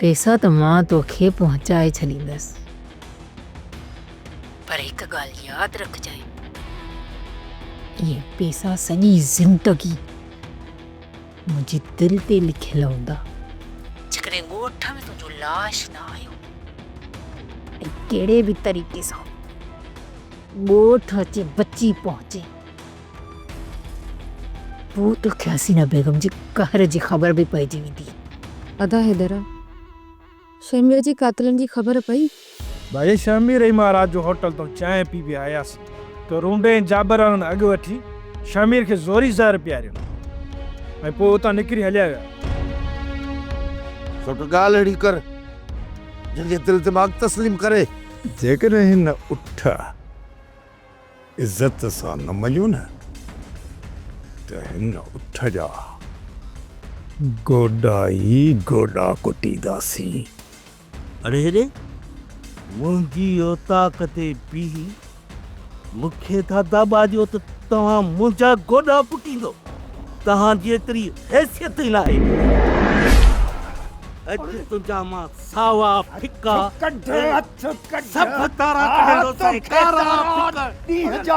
पैसा तो मां तोखे पहुंचाए छॾींदसि, पर हिकु ॻाल्हि यादि रखजांइ, ये पैसा सॼी ज़िंदगी मुंहिंजे दिल ते लिखियल हूंदा। जेकॾहिं ॻोठ में तुंहिंजो लाश न आयो ऐं कहिड़े बि तरीक़े सां ॻोठ अचे बची पहुचे, पोइ तोखे हसीना बेगम जे कहर जी ख़बर बि पइजी वेंदी। अदा हैदरा, शमीर जी कातिलनि जी ख़बर पई? भाई शमीर ई महाराज जो होटल तो चांहि पी पिया आयासीं तो रूंडे जाबर वारनि अॻु वठी शमीर खे ज़ोरी ज़हर पियारियो ऐं पोइ उतां निकिरी हलिया विया। सुठ ॻाल्हि अहिड़ी कर जंहिंखे दिलि दिमाग़ तस्लीम करे। जेकॾहिं हिन उठ इज़त सां न मञूं न त हिन उठ जा गोॾा ई गोॾा कुटींदासीं। अरे रे मुंहिंजी औताक ते बीही मूंखे था दाबाजियो त तव्हां मुंहिंजा गोॾा पुटींदो। तव्हां जेतिरी हैसियत ई नाहे। अॼु तुंहिंजा मां सावा फिका सभु तारा कढंदो कारा फिका।